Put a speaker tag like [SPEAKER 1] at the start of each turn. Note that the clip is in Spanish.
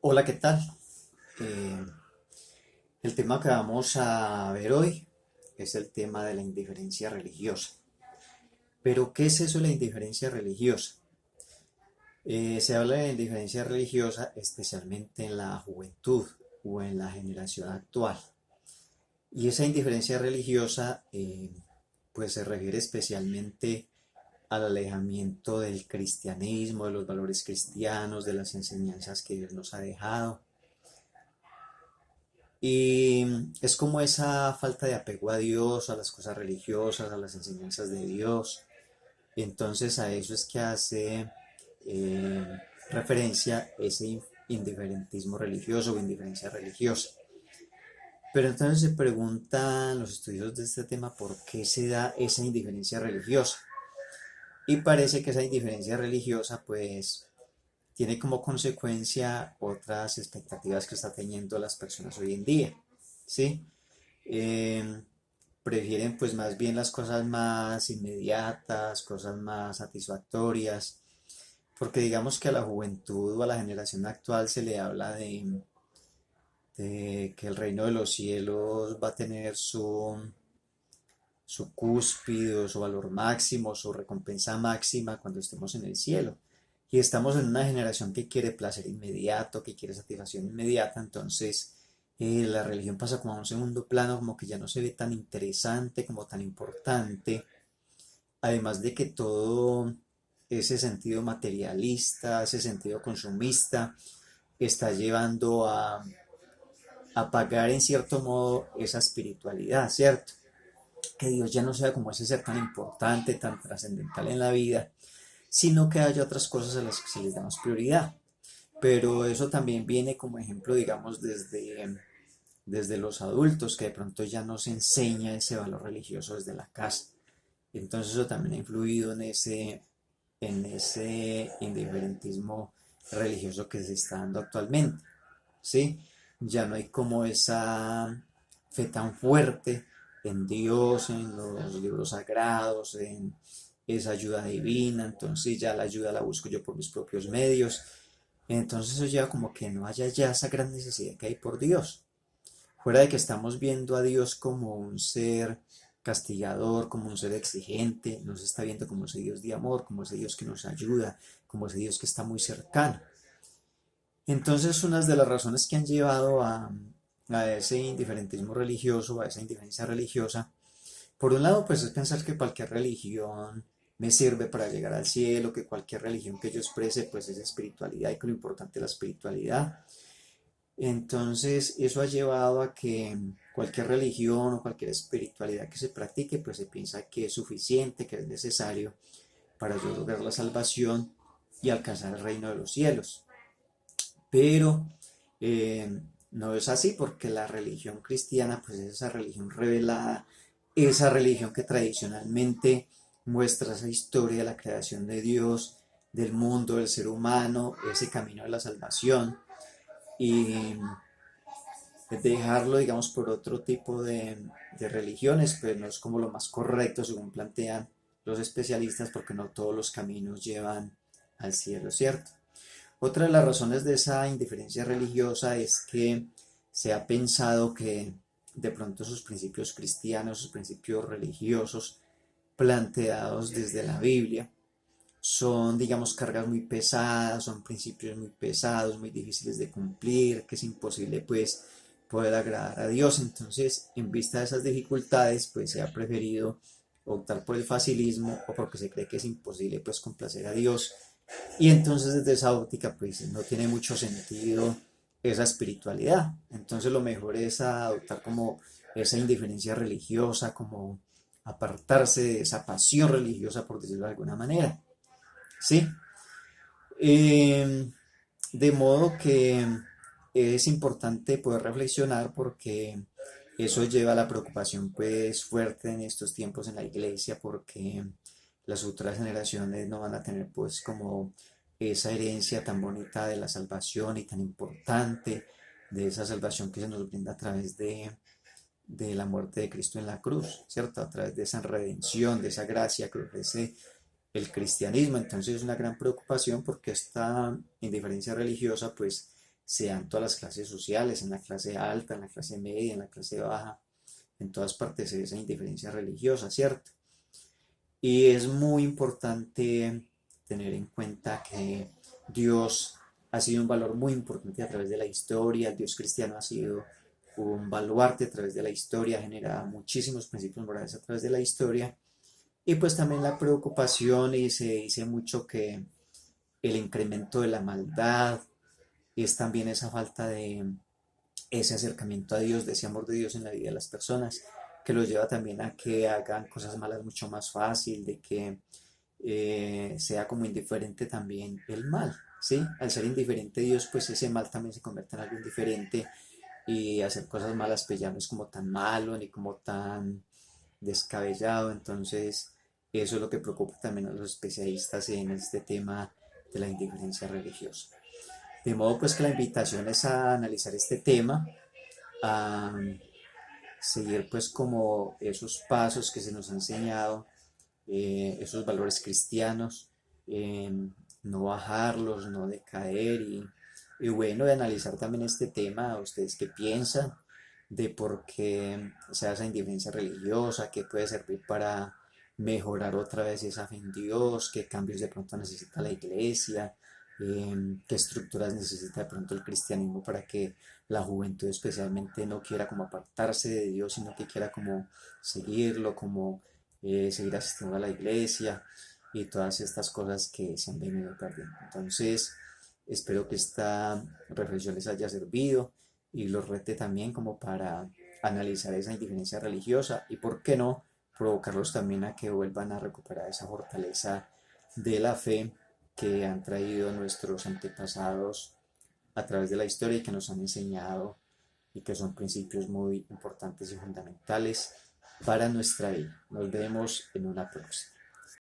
[SPEAKER 1] Hola, ¿qué tal? Eh, el tema que vamos a ver hoy es el tema de la indiferencia religiosa. Pero, ¿qué es eso de la indiferencia religiosa? Se habla de la indiferencia religiosa especialmente en la juventud o en la generación actual. Y esa indiferencia religiosa pues se refiere especialmente al alejamiento del cristianismo, de los valores cristianos, de las enseñanzas que Dios nos ha dejado. Y es como esa falta de apego a Dios, a las cosas religiosas, a las enseñanzas de Dios. Entonces a eso es que hace referencia ese indiferentismo religioso o indiferencia religiosa. Pero entonces se preguntan los estudiosos de este tema por qué se da esa indiferencia religiosa. Y parece que esa indiferencia religiosa pues tiene como consecuencia otras expectativas que están teniendo las personas hoy en día. ¿Sí? eh, Prefieren pues más bien las cosas más inmediatas, cosas más satisfactorias, porque digamos que a la juventud o a la generación actual se le habla de que el reino de los cielos va a tener su cúspide, su valor máximo, su recompensa máxima cuando estemos en el cielo. Y estamos en una generación que quiere placer inmediato, que quiere satisfacción inmediata, entonces la religión pasa como a un segundo plano, como que ya no se ve tan interesante, como tan importante. Además de que todo ese sentido materialista, ese sentido consumista, está llevando a pagar en cierto modo esa espiritualidad, ¿cierto? Que Dios ya no sea como ese ser tan importante, tan trascendental en la vida, sino que haya otras cosas a las que se les da más prioridad. Pero eso también viene como ejemplo, digamos, desde los adultos, que de pronto ya no se enseña ese valor religioso desde la casa. Entonces eso también ha influido en ese indiferentismo religioso que se está dando actualmente, ¿sí? Ya no hay como esa fe tan fuerte en Dios, en los libros sagrados, en esa ayuda divina, entonces ya la ayuda la busco yo por mis propios medios. Entonces eso lleva como que no haya ya esa gran necesidad que hay por Dios. Fuera de que estamos viendo a Dios como un ser castigador, como un ser exigente, nos está viendo como ese Dios de amor, como ese Dios que nos ayuda, como ese Dios que está muy cercano. Entonces, una de las razones que han llevado a ese indiferentismo religioso, a esa indiferencia religiosa, por un lado, pues es pensar que cualquier religión me sirve para llegar al cielo, que cualquier religión que yo exprese, pues es espiritualidad y que lo importante es la espiritualidad. Entonces, eso ha llevado a que cualquier religión o cualquier espiritualidad que se practique, pues se piensa que es suficiente, que es necesario para yo lograr la salvación y alcanzar el reino de los cielos. Pero no es así porque la religión cristiana, pues es esa religión revelada, esa religión que tradicionalmente muestra esa historia de la creación de Dios, del mundo, del ser humano, ese camino de la salvación. Y dejarlo, digamos, por otro tipo de religiones, pues no es como lo más correcto según plantean los especialistas, porque no todos los caminos llevan al cielo, ¿cierto? Otra de las razones de esa indiferencia religiosa es que se ha pensado que de pronto sus principios cristianos, sus principios religiosos planteados desde la Biblia son, digamos, cargas muy pesadas, son principios muy pesados, muy difíciles de cumplir, que es imposible pues poder agradar a Dios. Entonces, en vista de esas dificultades, pues se ha preferido optar por el facilismo o porque se cree que es imposible pues complacer a Dios. Y entonces desde esa óptica pues no tiene mucho sentido esa espiritualidad. Entonces lo mejor es adoptar como esa indiferencia religiosa, como apartarse de esa pasión religiosa, por decirlo de alguna manera. ¿Sí? Eh, de modo que es importante poder reflexionar porque eso lleva a la preocupación pues fuerte en estos tiempos en la iglesia porque las futuras generaciones no van a tener pues como esa herencia tan bonita de la salvación y tan importante de esa salvación que se nos brinda a través de la muerte de Cristo en la cruz, ¿cierto? A través de esa redención, de esa gracia que ofrece el cristianismo. Entonces es una gran preocupación porque esta indiferencia religiosa pues sea en todas las clases sociales, en la clase alta, en la clase media, en la clase baja, en todas partes se ve esa indiferencia religiosa, ¿cierto? Y es muy importante tener en cuenta que Dios ha sido un valor muy importante a través de la historia, el Dios cristiano ha sido un baluarte a través de la historia, ha generado muchísimos principios morales a través de la historia, y pues también la preocupación, y se dice mucho que el incremento de la maldad es también esa falta de ese acercamiento a Dios, de ese amor de Dios en la vida de las personas, que los lleva también a que hagan cosas malas mucho más fácil, de que sea como indiferente también el mal, ¿sí? Al ser indiferente Dios, pues ese mal también se convierte en algo indiferente, y hacer cosas malas pues ya no es como tan malo ni como tan descabellado. Entonces eso es lo que preocupa también a los especialistas en este tema de la indiferencia religiosa. De modo pues que la invitación es a analizar este tema, a seguir pues como esos pasos que se nos han enseñado, esos valores cristianos, eh, no bajarlos, no decaer, y bueno, de analizar también este tema, ustedes qué piensan de por qué se da esa indiferencia religiosa, qué puede servir para mejorar otra vez esa fe en Dios, qué cambios de pronto necesita la iglesia, qué estructuras necesita de pronto el cristianismo para que la juventud especialmente no quiera como apartarse de Dios, sino que quiera como seguirlo, como seguir asistiendo a la iglesia y todas estas cosas que se han venido perdiendo. Entonces, espero que esta reflexión les haya servido y los rete también como para analizar esa indiferencia religiosa y, por qué no, provocarlos también a que vuelvan a recuperar esa fortaleza de la fe que han traído nuestros antepasados a través de la historia y que nos han enseñado, y que son principios muy importantes y fundamentales para nuestra vida. Nos vemos en una próxima.